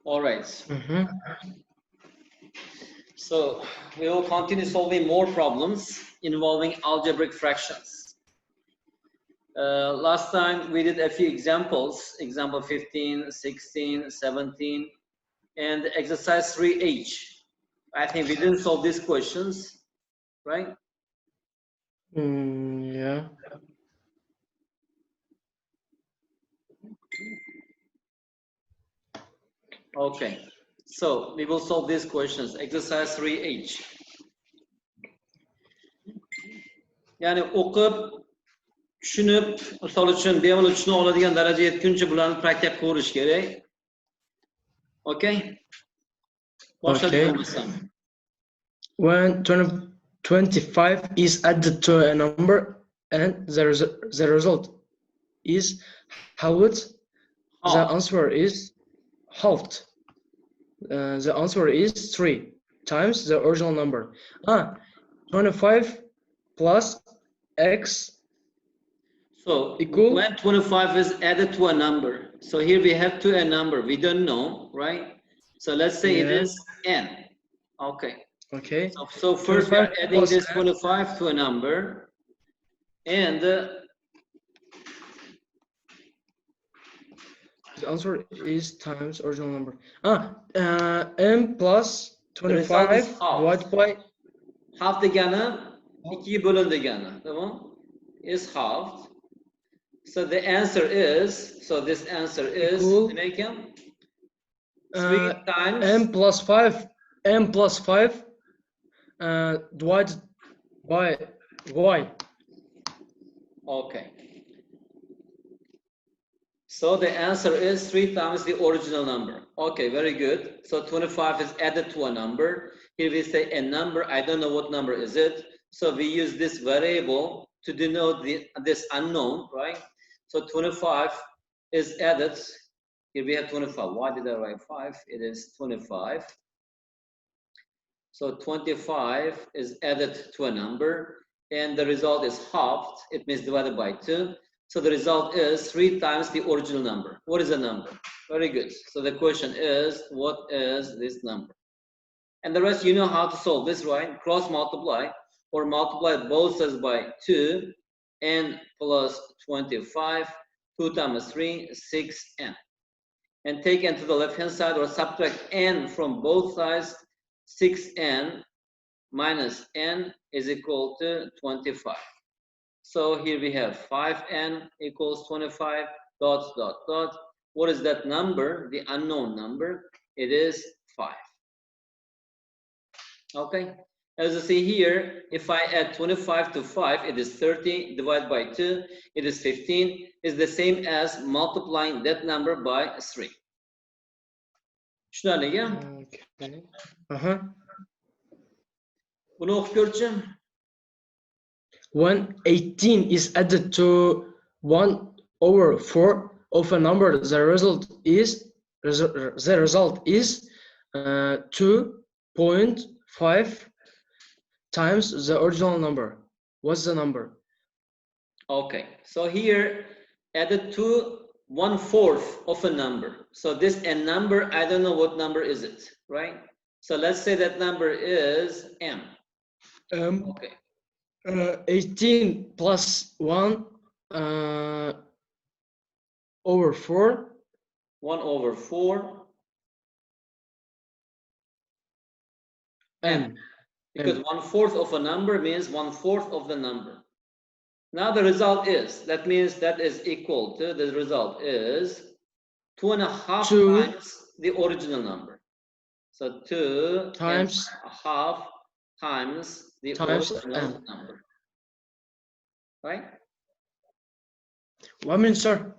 All right. So we will continue solving more problems involving algebraic fractions. Last time we did a few examples, example 15, 16, 17, and exercise 3H. I think we didn't solve these questions, right? Yeah. Okay, so we will solve these questions. Exercise 3H. Yani o'qib, tushunib, misol uchun bemalol tushuna oladigan darajaga yetguncha bularni praktika qilish kerak. Okay? Okay. When 25 is added to a number and the result is halved, the answer is halved. The answer is 3 times the original number. 25 plus x. So equal when 25 is added to a number, so here we have to a number we don't know, right? So let's say it is n. Okay. Okay. So first we are adding this 25 to a number, and the answer is times original number. M plus 25 divided by half degani 2 bo'lim degani, tamam? Is halved. So the answer is, so this answer is, make him 3 times m plus 5 divided by y. Okay. So the answer is 3 times the original number. Okay, very good. So 25 is added to a number. Here we say a number, I don't know what number is it. So we use this variable to denote this unknown, right? So 25 is added. Here we have 25. Why did I write 5? It is 25. So 25 is added to a number, and the result is halved. It means divided by 2. So the result is 3 times the original number. What is the number? Very good. So the question is, what is this number? And the rest, you know how to solve this, right? Cross multiply or multiply both sides by 2, n plus 25, 2 times 3, 6n. And take n to the left-hand side or subtract n from both sides. 6n minus n is equal to 25. So here we have 5n equals 25, dot, dot, dot. What is that number? The unknown number. It is 5. Okay. As you see here, if I add 25 to 5, it is 30. Divided by 2, it is 15. It's the same as multiplying that number by 3. Tushunarlimi? Okay. Buni o'qib ko'rchi. When 18 is added to 1/4 of a number, the result is 2.5 times the original number. What's the number? Okay, so here added to 1/4 of a number. So this a number, I don't know what number is it, right? So let's say that number is m. Okay. 18 plus 1 over 4. 1/4 n. Because 1/4 of a number means 1/4 of the number. Now the result is, that means that is equal to, the result is 2.5 times the original number. So 2 times half times the original number. Right? 1 minute, sir.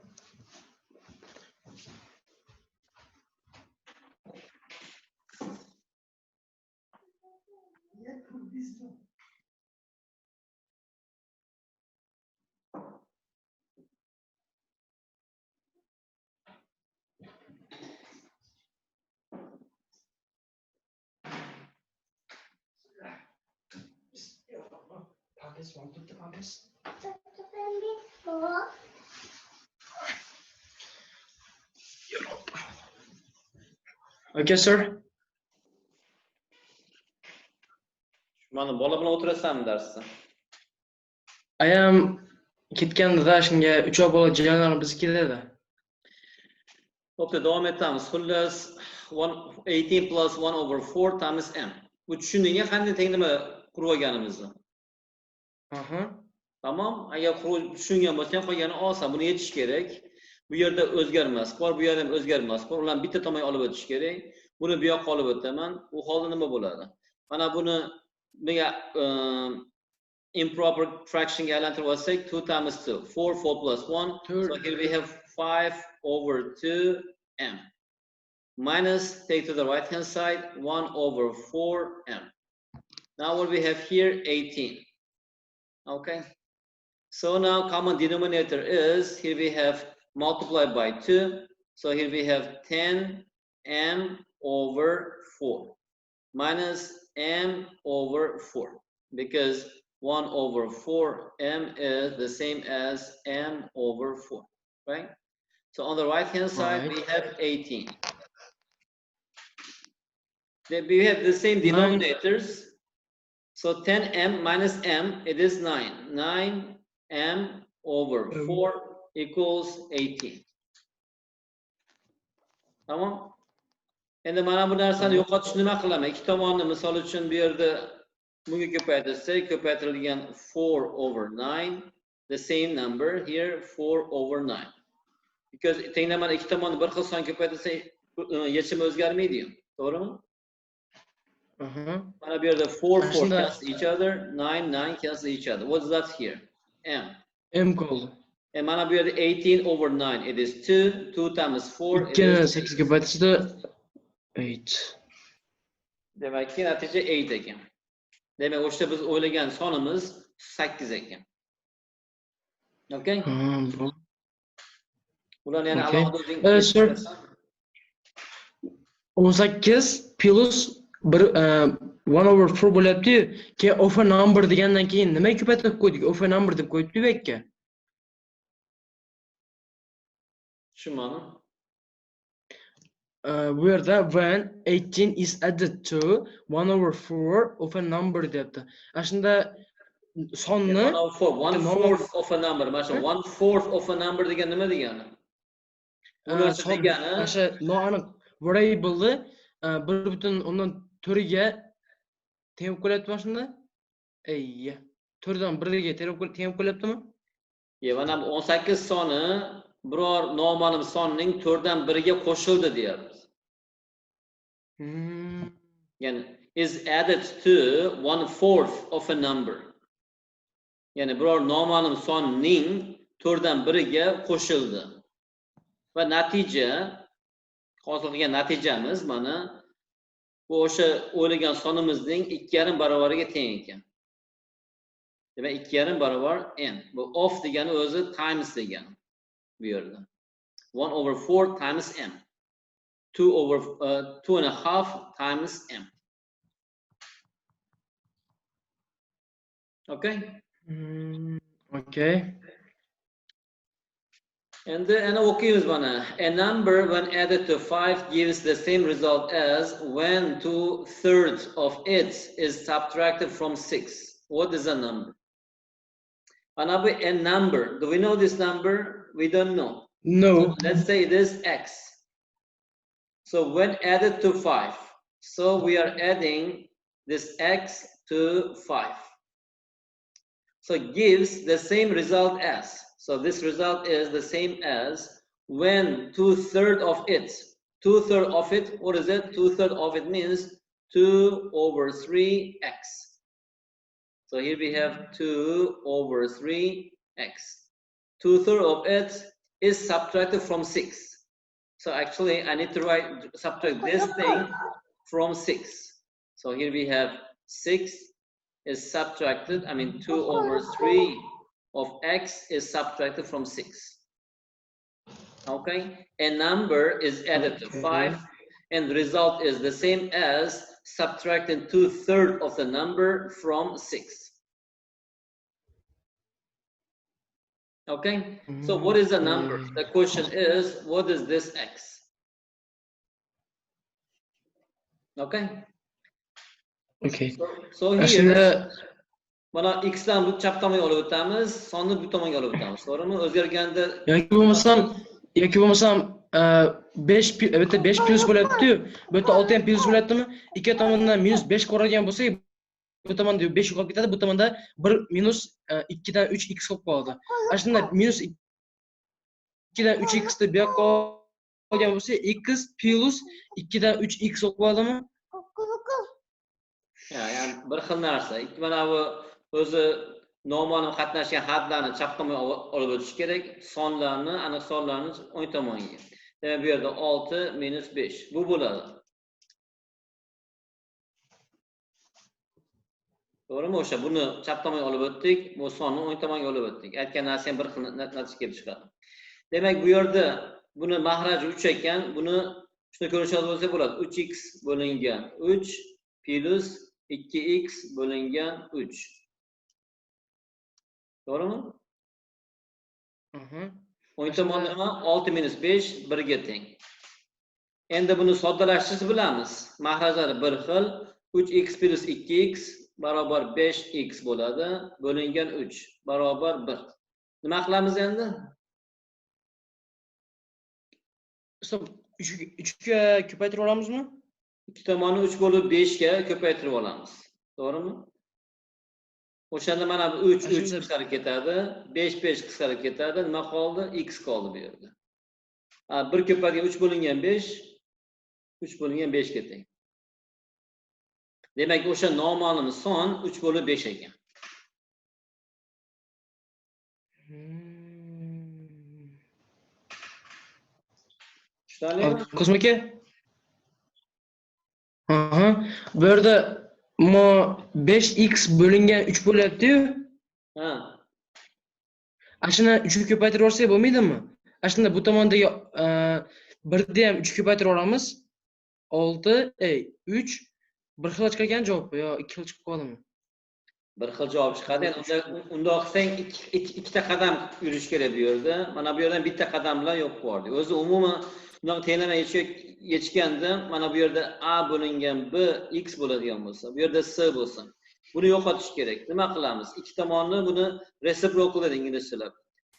Okay, sir. Mana bola bilan o'tirasanmi darsda? I am ketganida shunga uchov bola jiyanlar biz keladi. Bo'pti, davom etamiz. Xullas 18 plus 1 over 4 times m. Bu tushundingmi qanday tenglama qurib olganimizni? Tamam. Agar tushungan bo'lsang, qolgani oson. Buni yechish kerak. Bu yerda o'zgarmas bor, bu yerda ham o'zgarmas bor. Ularni bitta tomonga olib o'tish kerak. Buni bu yoqqa olib o'taman. U holda nima bo'ladi? Mana buni menga improper fractionga aylantirib olsak, 2 times 2, 4 plus 1. So here we have 5 over 2m. Minus, take to the right hand side, 1 over 4m. Now what we have here, 18. Okay. So now common denominator is, here we have multiplied by 2. So here we have 10m over 4 minus m over 4, because 1 over 4m is the same as m over 4, right? So on the right hand side, we have 18. Then we have the same denominators. So 10m minus m, it is 9. 9m over 4 equals 18. Tamam. Endi mana bu narsani yo'qotish nima qilaman? Ikki tomonni misol uchun bu yerda bunga ko'paytirsak, ko'paytirilgan 4 over 9, the same number here, 4 over 9. Because tenglamani ikki tomonni bir xil son ko'paytirsak, yechimi o'zgarmaydi-yu, to'g'rimi? Mana bu yerda 4 cancel each other, 9 cancel each other. What's that here? M. M qoldi. And mana bu yerda 18 over 9, it is 2. 2 times 4, it is 8 ga ko'paytirsa 8. Demakki natija 8 ekan. Demak, o'sha biz o'ylagan sonimiz 8 ekan. Okay? Ularni yana alohida o'zing. 18 plus 1 over 4 bo'lyapti. Keyin of a number degandan keyin nima ko'paytirib qo'ydik? Of a number deb qo'yibdi bu yerga. Tushunmadim. Bu yerda when 18 is added to 1 over 4 of a number deyapti. Shunda sonni 1/4 of a number. Mana shu 1/4 of a number degan nima degani? Bu narsa degani, o'sha noaniq variable'ni 1/4 ga teng qo'yapti shunda. 4 dan 1 ga teng qo'yaptimi? Mana 18 soni biror noma'lum sonning 4 dan 1 ga qo'shildi deyapmiz. Ya'ni is added to 1/4 of a number. Ya'ni biror noma'lum sonning 4 dan 1 ga qo'shildi. Va natija, hosil qilgan natijamiz mana bu o'sha o'ylagan sonimizning 2,5 baravariga teng ekan. Demak, 2,5 barobar n. Bu of degani o'zi times degani bu yerda. 1 over 4 times m. 2.5 times m. Okay? Okay. And o'qiymiz mana. A number when added to 5 gives the same result as when 2/3 of it is subtracted from 6. What is a number? A number. Do we know this number? We don't know. No. So let's say it is x. So when added to 5, so we are adding this x to 5. So it gives the same result as. So this result is the same as when 2/3 of it. 2/3 of it, what is it? 2/3 of it means 2 over 3x. So here we have 2 over 3x. 2/3 of it is subtracted from 6. So actually I need to subtract this thing from 6. So here we have 6 is subtracted, 2 over 3 of x is subtracted from 6. Okay, a number is added to 5 and the result is the same as subtracting 2/3 of the number from 6. Okay, so what is a number? The question is, what is this x? Okay. Okay. So Aslında here mana x dan bu chap tomonga olib o'tamiz, sonni bu tomonga olib o'tamiz. To'g'rimi? O'zgarganda yoki bo'lmasam 5 evet 5 plus bo'ladi-yu, bu yerda 6 ham plus bo'ladimi? Ikki tomondan minus 5 ko'radigan bo'lsak, bu tomonda 5 qolib ketadi, bu tomonda 1 minus 2 dan 3 x qolib qoladi. Aslında minus 2 dan 3 x ni bu yoqqa olgan bo'lsa, x plus 2 dan 3 x bo'lib qoladimi? ya'ni bir xil narsa. Ikki mana bu o'zi noma'lum qatnashgan hadlarni chap tomonga olib o'tish kerak, sonlarni, aniq sonlarni o'ng tomonga. Demak, bu yerda 6 minus 5 bu bo'ladi. To'g'rimi? O'sha buni chap tomonga olib o'tdik, bu sonni o'ng tomonga olib o'tdik. Aytgan narsa ham bir xil natija kelib chiqadi. Demak, bu yerda buni mahraji 3 ekan, buni shuni ko'rishadigan bo'lsak bo'ladi. 3x bo'lingan 3 plus 2x bo'lingan 3. To'g'rimi? O'ng tomonda 6 minus 5 1 ga teng. Endi buni soddalashtirishni bilamiz. Mahrajlari bir xil. 3x plus 2x barobar 5x bo'ladi. Bo'lingan 3 barobar 1. Nima qilamiz endi? 3 ga ko'paytirib olamizmi? Ikki tomonni 3 bo'lib 5 ga ko'paytirib olamiz. To'g'rimi? O'shanda mana bu 3 qisqarib ketadi, 5 qisqarib ketadi. Nima qoldi? X qoldi bu yerda. 1 ko'paygan 3 bo'lingan 5, 3 bo'lingan 5 ga teng. Demak, o'sha noma'lum son 3 bo'lib 5 ekan. Tushunarlimi? Kosmika? Bu yerda 5x bo'lingan 3 bo'lyapti-yu. Ha. Ashuni 3 ga ko'paytirib olsak bo'lmaydimi? Ashunda bu tomondagi 1 ni ham 3 ga ko'paytirib olamiz. 6 3 bir xil chiqargan javob yo ikki xil chiqib qoladimi? Bir xil javob chiqadi. Unda qilsang ikkita qadam yurish kerak bu yerda. Mana bu yerdan bitta qadam bilan yo'q bo'ldi. O'zi umuman bunaqa tenglarni yechganda mana bu yerda a bo'lingan b x bo'ladigan bo'lsa, bu yerda s bo'lsin. Buni yo'qotish kerak. Nima qilamiz? Ikki tomonni buni reciprocal deydi inglizchalar.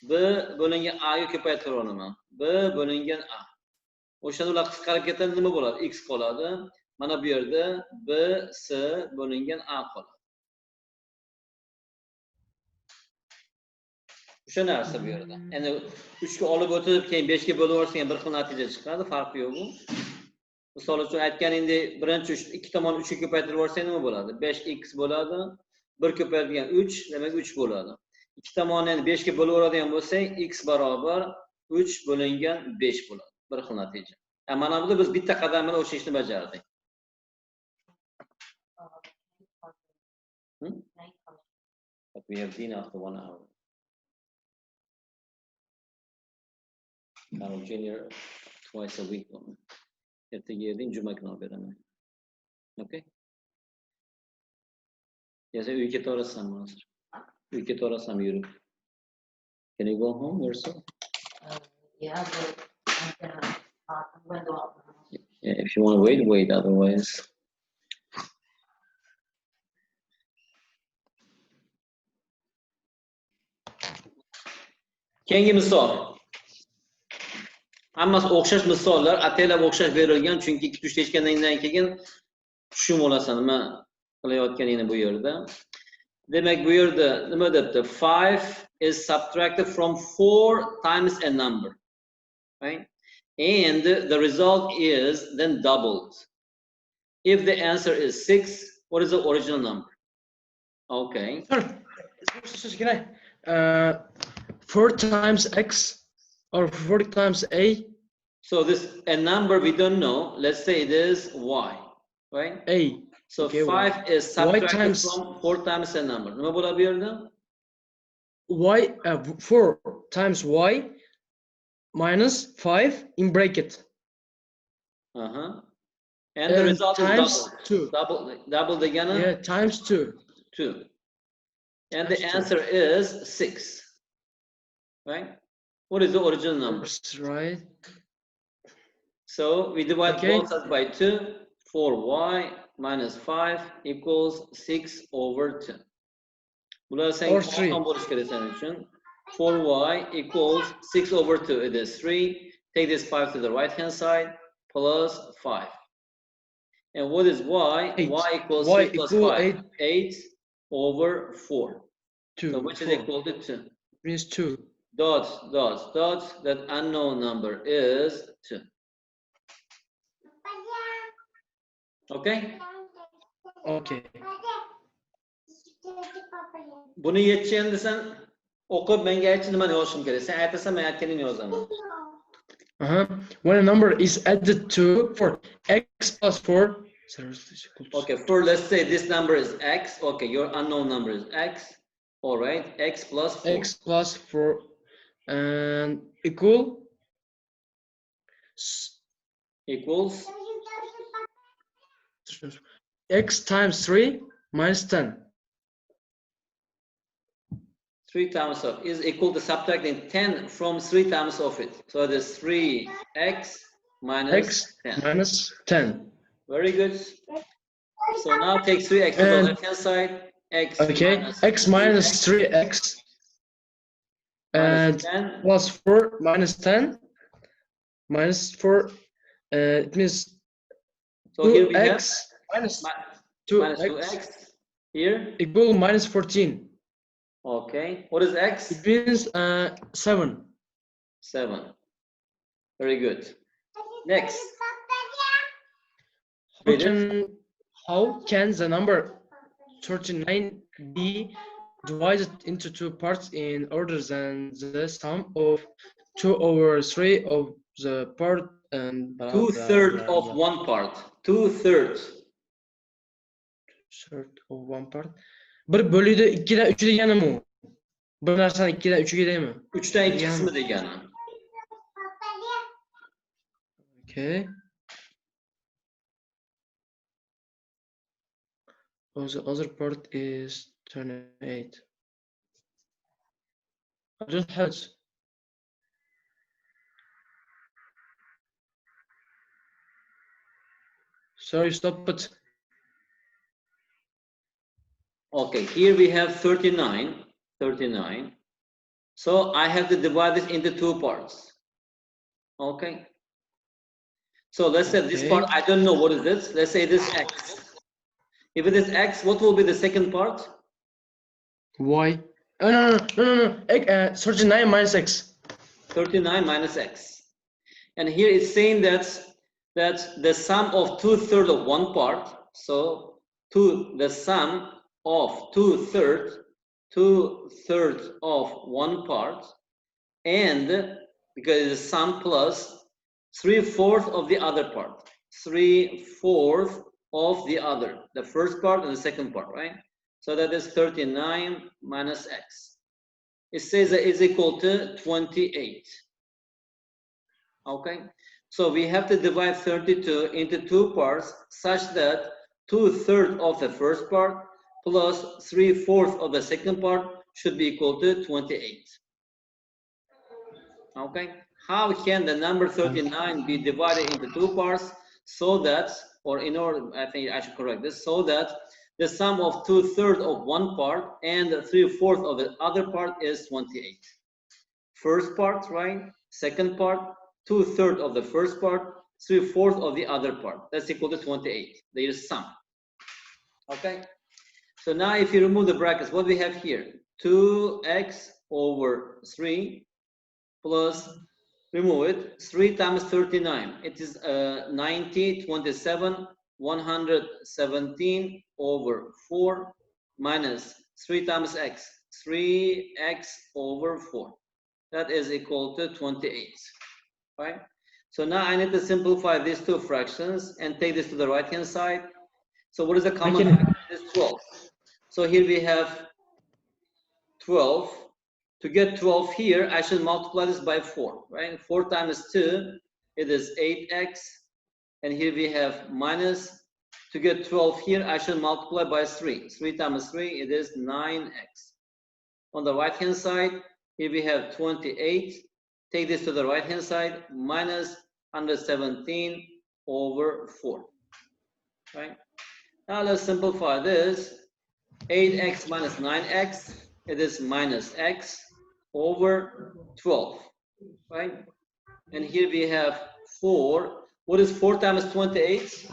B bo'lingan a ga ko'paytirib olaman. B bo'lingan a. O'shanda ular qisqarib ketadi, nima bo'ladi? X qoladi. Mana bu yerda b s bo'lingan a qoladi. O'sha narsa bu yerda. Endi 3 ga olib o'tib, keyin 5 ga bo'lib yuborsang bir xil natija chiqadi, farqi yo'q bu. Misol uchun aytganingdek, birinchi 2 tomonni 3 ga ko'paytirib yuborsang nima bo'ladi? 5x bo'ladi. 1 ko'paytirgan 3, demak 3 bo'ladi. 2 tomonni endi 5 ga bo'lib yuboradigan bo'lsak, x barobar 3 bo'lingan 5 bo'ladi. Bir xil natija. Mana bunda biz bitta qadam bilan o'sha ishni bajardik. But we have been after 1 hour. Carol Jr. twice a week. Ertaga yerding, juma kuni olib beraman. Okay? Yes, uyga ketaverasizmi hozir? Uyga ketaverasizmi yurib? Can you go home yourself? Yeah, but I'm gonna window up. Yeah, if you want to wait, otherwise. Keyingi misol. Hammasi o'xshash misollar, ataylab o'xshash berilgan, chunki ikki tushda eshitgandan keyin tushum olasan nima qilayotganingni bu yerda. Demak, bu yerda nima debdi? 5 is subtracted from 4 times a number. Right? And the result is then doubled. If the answer is 6, what is the original number? Okay. 4 times x or 4 times a. So this a number we don't know. Let's say it is y, right? A. So okay, 5 is subtracted from 4 times a number. Nima bo'ladi bu yerda? Y 4 times y minus 5 in bracket. And the result times is 2. Double degani? Yeah, times 2. 2. And the answer is 6. Right? What is the original number? That's right. So we divide both sides by 2. 4y minus 5 equals 6 over 2. Bular saying Or 3. 4y equals 6 over 2. It is 3. Take this 5 to the right hand side plus 5. And what is y? 8. Y equals Y 3 plus equal 5. 8 over 4. 2. So which 4. is equal to 2. Means 2. Dot, dot, dot. That unknown number is 2. Okay? Okay. Bunu yeteceğini desen oku ben gerçi ne olsun gerek. Sen aytasam ben aytkenin o zaman. When a number is added to for x plus 4. Okay, first let's say this number is x. Okay, your unknown number is x. All right, x plus 4. X plus 4 and equals x times 3 minus 10. 3 times of is equal to subtracting 10 from 3 times of it. So it is 3x minus X 10. minus 10. Very good. So now take 3x to the And- left hand side. X Okay, minus x minus 3x and 10. plus 4 minus 10 minus 4. It means So here we have 2x minus minus 2x 2x here. equal minus 14. Okay. What is x? It means 7. 7. Very good. Next. How Read it. how can the number 39 be divided into 2 parts in order than the sum of 2 over 3 of the part and blah, 2/3 blah, of blah. 1 part. 2/3. Third of 1 part. 1 bölüydü 2'de 3'ü degeni mi? Bir narsani 2'de 3'ü gedeymi? 3'ten 2 kısmı degeni. Okay. Oh, the other part is 28. I don't have it. Sorry, stop it. Okay, here we have 39. 39. So I have to divide this into 2 parts. Okay. So let's say this Okay. part, I don't know what is this. Let's say this x. If it is x, what will be the second part? Why? Oh, no. 39 minus x. 39 minus x. And here it's saying that the sum of 2/3 of 1 part. So the sum of 2/3 of 1 part, and because it is sum plus 3/4 of the other part. 3/4 of the other, the first part and the second part, right? So that is 39 minus x. It says that it's equal to 28. Okay, so we have to divide 32 into 2 parts such that 2/3 of the first part plus 3/4 of the second part should be equal to 28. Okay, how can the number 39 be divided into 2 parts so that, or in order, I think I should correct this, so that the sum of 2/3 of 1 part and 3/4 of the other part is 28. First part, right? Second part, 2/3 of the first part, 3/4 of the other part. That's equal to 28. There is sum. Okay. So now if you remove the brackets, what we have here? 2x over 3 plus, remove it, 3 times 39. It is 90, 27, 117 over 4 minus 3 times x, 3x over 4. That is equal to 28, right? So now I need to simplify these 2 fractions and take this to the right hand side. So what is the common factor? It is 12. So here we have 12. To get 12 here, I should multiply this by 4, right? 4 times 2, it is 8x. And here we have minus. To get 12 here, I should multiply by 3. 3 times 3, it is 9x. On the right hand side, here we have 28. Take this to the right hand side, minus 117 over 4. right? Now let's simplify this. 8x minus 9x, it is minus x over 12, right? And here we have 4. What is 4 times 28?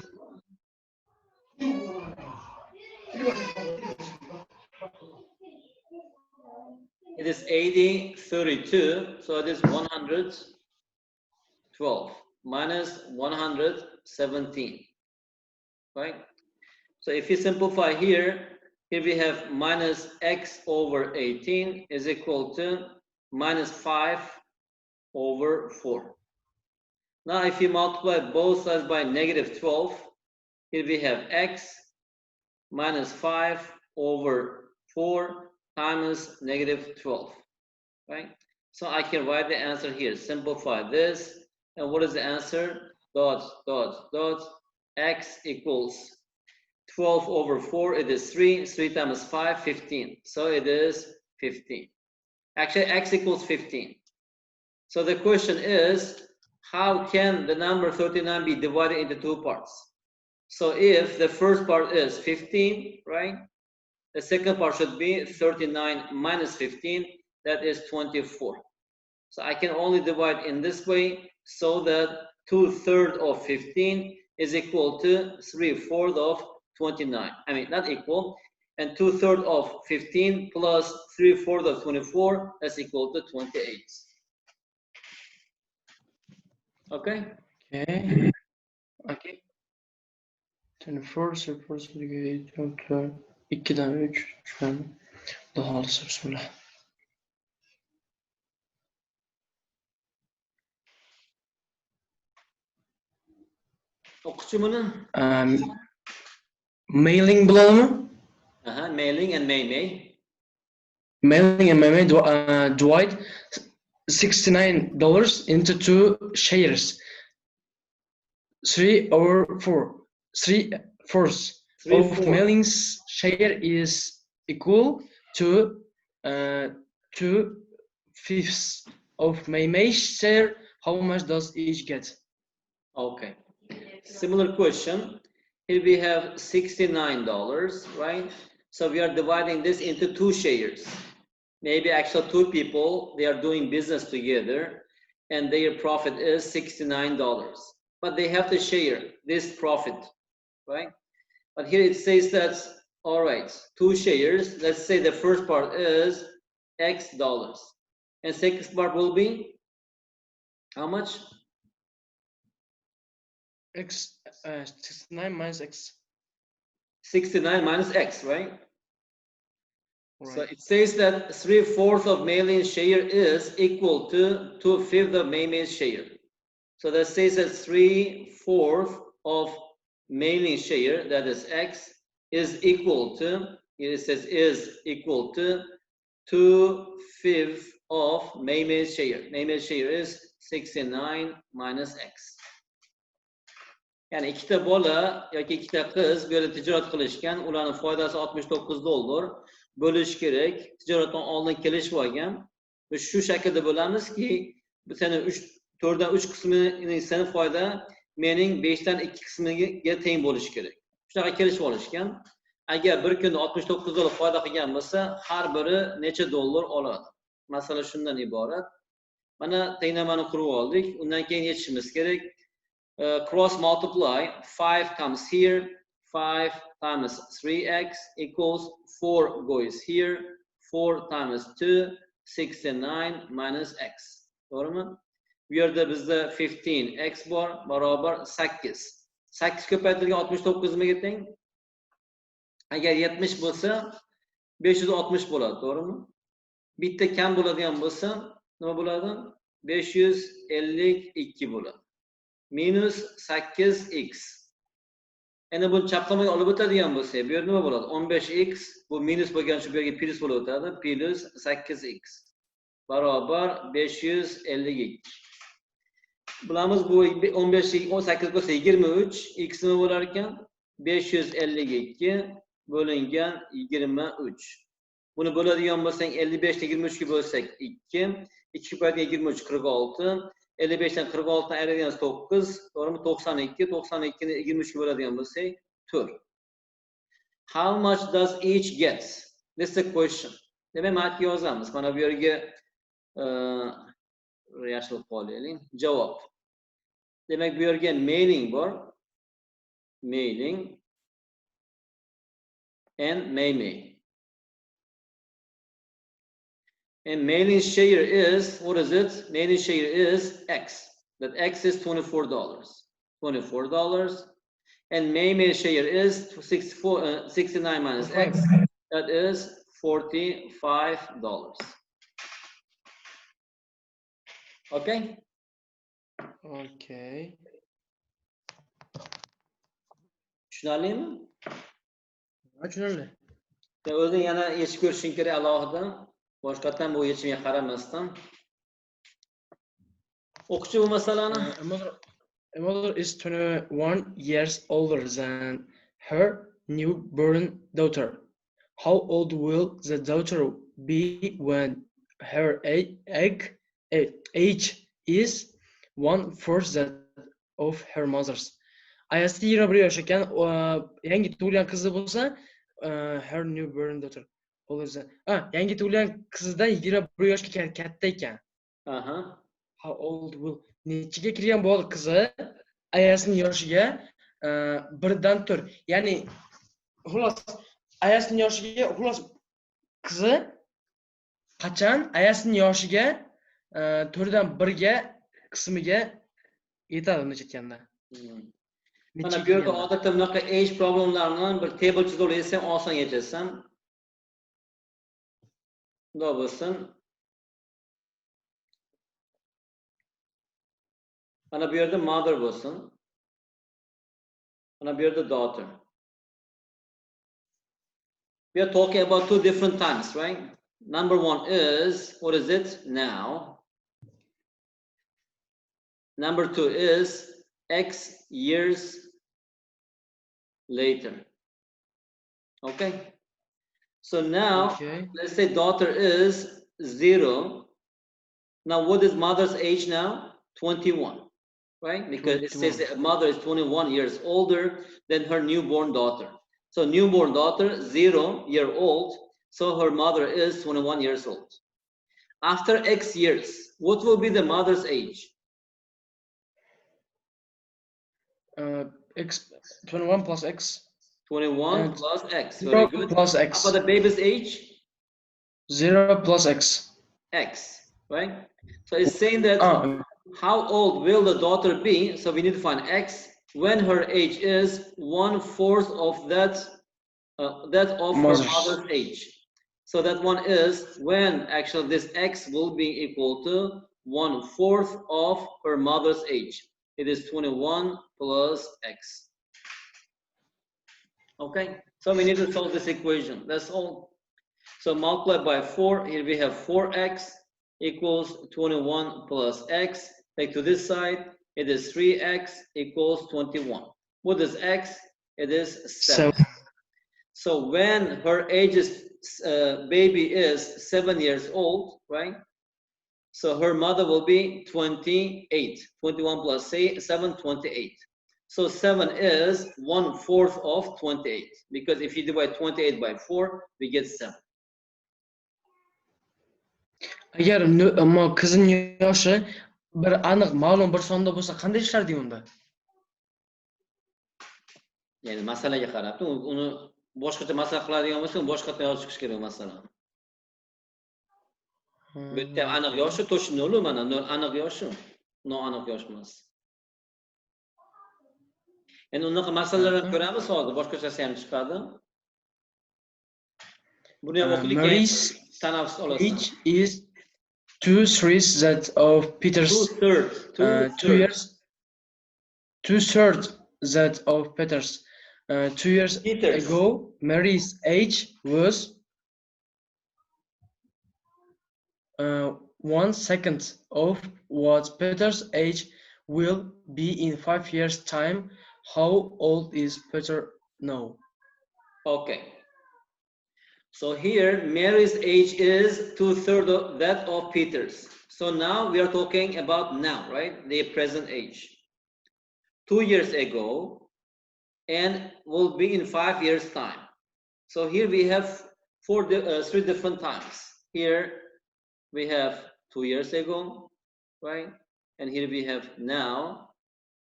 It is 80, 32, so it is 112 minus 117, right? So if you simplify here we have minus x over 18 is equal to minus 5 over 4. Now if you multiply both sides by negative 12, here we have x minus 5 over 4 times negative 12, right? So I can write the answer here, simplify this, and what is the answer? Dot, dot, dot, x equals 12 over 4, it is 3, 3 times 5, 15. So it is 15. Actually, x equals 15. So the question is, how can the number 39 be divided into two parts? So if the first part is 15, right? The second part should be 39 minus 15, that is 24. So I can only divide in this way so that 2/3 of 15 is equal to 3/4 of 29. I mean, not equal. And 2/3 of 15 plus 3/4 of 24, that's equal to 28. Okay? Okay. Okay. 24, 0, 2'dan 3, 3'dan daha alısı bismillah. O'qitchi buni? Mailing biladimi? Mailing and may. Mailing and may divide $69 into 2 shares. 3 over 4. 3/4 of mailing's share is equal to 2/5 of May's share. How much does each get? Okay. Similar question. Here we have $69, right? So we are dividing this into 2 shares. Maybe actually 2 people, they are doing business together and their profit is $69. But they have to share this profit, right? But here it says that, all right, 2 shares. Let's say the first part is X dollars. And second part will be how much? X, 69 minus X. 69 minus X, right? Right. So it says that 3/4 of Mayling's share is equal to 2/5 of Mayling's share. So that says that 3/4 of Mayling's share, that is X, is equal to, here it says is equal to 2/5 of Mayling's share. Mayling's share is 69 minus X. Yani ikkita bola yoki ikkita qiz bu yerda tijorat qilishgan, ularning foydasi $69. Bo'lish kerak. Tijoratdan oldin kelishib olgan. Biz shu shaklda bo'lamizki, seni 4dan 3 qismining seni foyda, mening 5dan 2 qismiga teng bo'lishi kerak. Shunaqa kelishib olishgan. Agar bir kunda $69 foyda qilgan bo'lsa, har biri necha dollar oladi. Masala shundan iborat. Mana tenglamani qurib oldik. Undan keyin yechishimiz kerak. Cross multiply, 5 comes here, 5 times 3x equals 4 goes here, 4 times 2, 69 minus x. To'g'rimi? Bu yerda bizda 15x bor, barobar 8. 8 ko'paytirilgan 69 nimaga teng? Agar 70 bo'lsa, 560 bo'ladi, to'g'rimi? Bitta kam bo'ladigan bo'lsa, nima bo'ladi? 552 bo'ladi. Minus 8x. Endi buni chapqamaga olib o'tadigan bo'lsak, bu yerda nima bo'ladi? 15x, bu minus bo'lgan shu bu yerga plus bo'lib o'tadi, plus 8x barobar 552. Bilamiz bu 15 18 bo'lsa 23, x nima bo'lar ekan? 552 bo'lingan 23. Buni bo'ladigan bo'lsang 55 ni 23 ga bo'lsak 2, 2 ko'paytirgan 23 46. 55 dan 46 dan ayiradigan 9, to'g'rimi? 92, 92 ni 23 ga bo'ladigan bo'lsak tur. How much does each get? This is a question. Demek matga yozamiz. Mana bu yerga yashil qo'yaylik. Javob. Demek bu yerga mailing bor. Mailing and may. And mailing share is, what is it? Mailing share is X. That X is $24. $24. And may share is 69 minus X. That is $45. Okay? Okay. Tushunarlimi? Tushunarli. O'zing yana yechib ko'rishing kerak alohida. Boshqatdan bu yechimga qaramasdan. O'quvchi bu masalani. A mother is 21 years older than her newborn daughter. How old will the daughter be when her age is 1/4 that of her mother's? Ayasi 21 yosh ekan, yangi tug'ilgan qizi bo'lsa, her newborn daughter. Yangi tug'ilgan qizidan 21 yoshga katta ekan. Aha. How old will nechiga kirgan bo'ldi qizi ayasining yoshiga birdan tur. Ya'ni xullas ayasining yoshiga qizi qachon ayasining yoshiga 4dan 1ga qismiga yetadi uni aytganda. Mana bu yerga odatda bunaqa age problemlarni bir table chizib olsam oson yechasan. Bunday bo'lsin. Mana bu yerda mother bo'lsin. Mana bu yerda daughter. We are talking about two different times, right? Number one is, what is it? Now. Number two is X years later. Okay? So now, let's say daughter is 0. Now, what is mother's age now? 21. Right? Because 21. It says that mother is 21 years older than her newborn daughter. So newborn daughter, 0-year-old. So her mother is 21 years old. After X years, what will be the mother's age? X, 21 plus X. 21 plus X. Very good. Plus X. How about the baby's age? 0 plus X. X, right? So it's saying that how old will the daughter be? So we need to find X when her age is 1/4 of that of her mother's age. So that one is when actually this X will be equal to 1/4 of her mother's age. It is 21 plus X. Okay, so we need to solve this equation. That's all. So multiply by 4. Here we have 4X equals 21 plus X. Take to this side. It is 3X equals 21. What is X? It is 7. So when her age is, baby is 7 years old, right? So her mother will be 28. 21 plus 7, 28. So 7 is 1/4 of 28. Because if you divide 28 by 4, we get 7. Agar qizining yoshi bir aniq ma'lum bir sonda bo'lsa, qanday ishlardik unda? Ya'ni masalaga qarab, uni boshqacha masala qiladigan bo'lsa, boshqacha yozib chiqish kerak masalani. Bu yerda aniq yoshi точно 0, mana aniq yoshi, noaniq yosh emas. Endi unaqa masalalarni ko'ramiz hozir, boshqachasi ham chiqadi. Buni ham o'qiylik, tanaffus olasan. Each is 2/3 that of Peter's 2/3 that of Peter's 2 years ago. Mary's age was 1/2 of what Peter's age will be in 5 years' time. How old is Peter now? Okay. So here, Mary's age is 2/3 of that of Peter's. So now we are talking about now, right? The present age. 2 years ago, and will be in 5 years time. So here we have three different times. Here we have 2 years ago, right? And here we have now,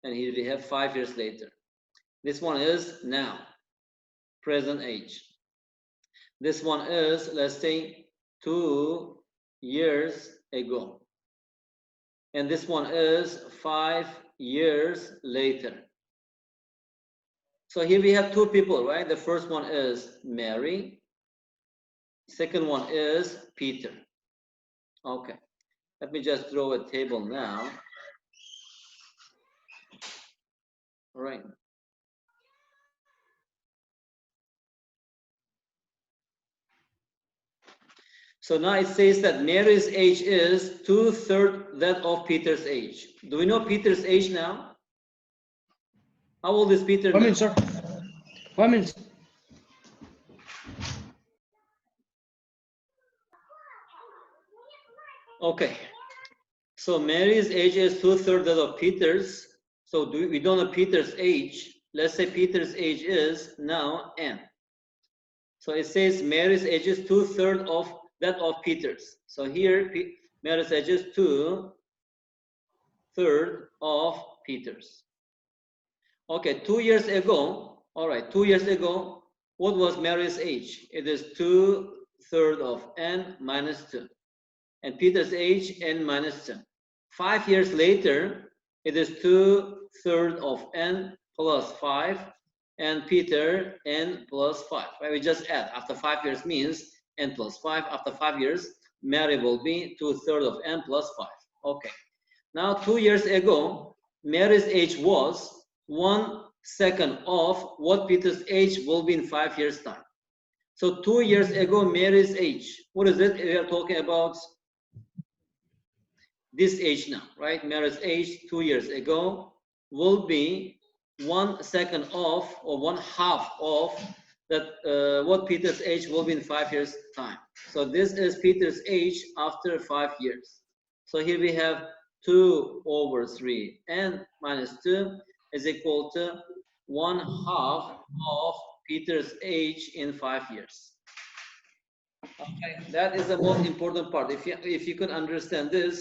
and here we have 5 years later. This one is now, present age. This one is, let's say, 2 years ago. And this one is 5 years later. So here we have two people, right? The first one is Mary. Second one is Peter. Okay. Let me just draw a table now. All right. So now it says that Mary's age is 2/3 that of Peter's age. Do we know Peter's age now? How old is Peter 1 now? minute, sir. 1 minute. Okay. So Mary's age is 2/3 that of Peter's. So we don't know Peter's age. Let's say Peter's age is now n. So it says Mary's age is 2/3 of that of Peter's. So here Mary's age is 2/3 of Peter's. Okay, 2 years ago, all right, 2 years ago, what was Mary's age? It is 2/3 of n minus 2. And Peter's age, n minus 2. 5 years later, it is 2/3 of n plus 5, and Peter, n plus 5. Right? We just add. After 5 years means n plus 5. After 5 years, Mary will be 2/3 of n plus 5. Okay. Now, 2 years ago, Mary's age was 1/2 of what Peter's age will be in 5 years' time. So 2 years ago, Mary's age, what is it? We are talking about this age now, right? Mary's age 2 years ago will be 1/2 of, or 1/2 of that what Peter's age will be in 5 years' time. So this is Peter's age after 5 years. So here we have 2/3 n minus 2 is equal to 1/2 of Peter's age in 5 years. Okay, that is the most important part. If you can understand this,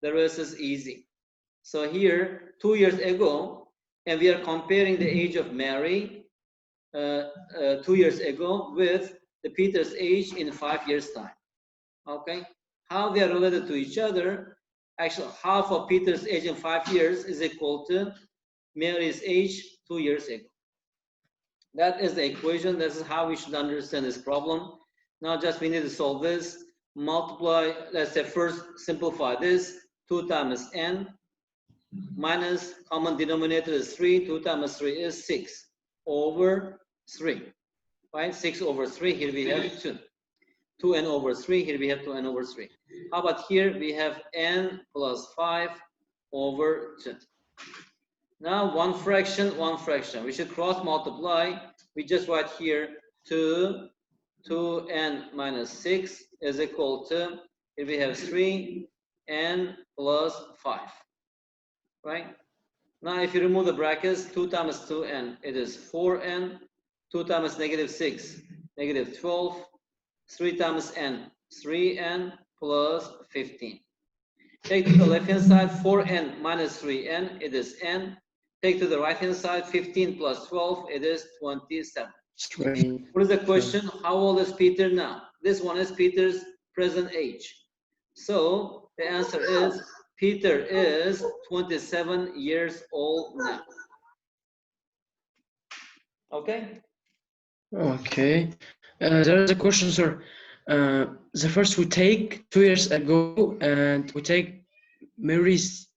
the rest is easy. So here, 2 years ago, and we are comparing the age of Mary 2 years ago with the Peter's age in 5 years' time. Okay, how they are related to each other? Actually, half of Peter's age in 5 years is equal to Mary's age 2 years ago. That is the equation. This is how we should understand this problem. Now just we need to solve this. Multiply, let's say first simplify this. 2 times n minus common denominator is 3. 2 times 3 is 6 over 3. Right? 6 over 3. Here we have 2. 2n over 3. Here we have 2n over 3. How about here? We have n plus 5 over 2. Now one fraction, one fraction. We should cross multiply. We just write here 2n minus 6 is equal to, here we have 3n plus 5. Right? Now if you remove the brackets, 2 times 2n, it is 4n. 2 times negative 6, negative 12. 3 times n, 3n plus 15. Take to the left hand side, 4n minus 3n, it is n. Take to the right hand side, 15 plus 12, it is 27. What is the question? How old is Peter now? This one is Peter's present age. So the answer is Peter is 27 years old now. Okay? Okay. There is a question, sir. The first we take 2 years ago, and we take Mary's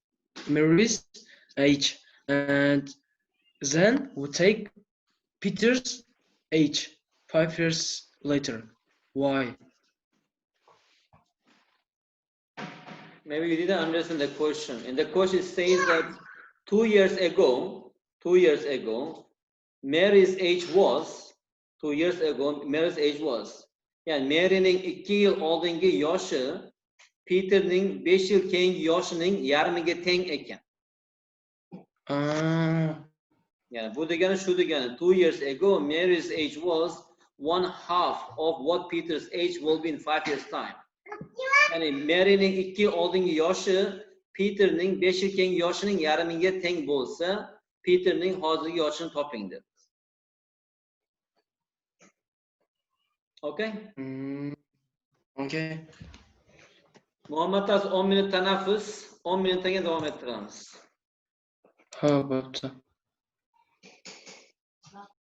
age, and then we take Peter's age 5 years later. Why? Maybe you didn't understand the question. And the question says that 2 years ago, Mary's age was, 2 years ago, Mary's age was. Yani Mary'nin 2 yıl olduğunki yaşı, Peter'nin 5 yıl keyinki yaşının yarımıge teng eken. Yani bu degani shu degani 2 years ago Mary's age was 1/2 of what Peter's age will be in 5 years time. Yani Mary'ning 2 yil oldingi yoshi Peterning 5 yil keyingi yoshining yarmiga teng bo'lsa, Peterning hozirgi yoshini toping dedi. Okay? Okay. Muhammad Az 10 minut tanaffus, 10 minutdan keyin davom ettiramiz. Ha, bo'pti.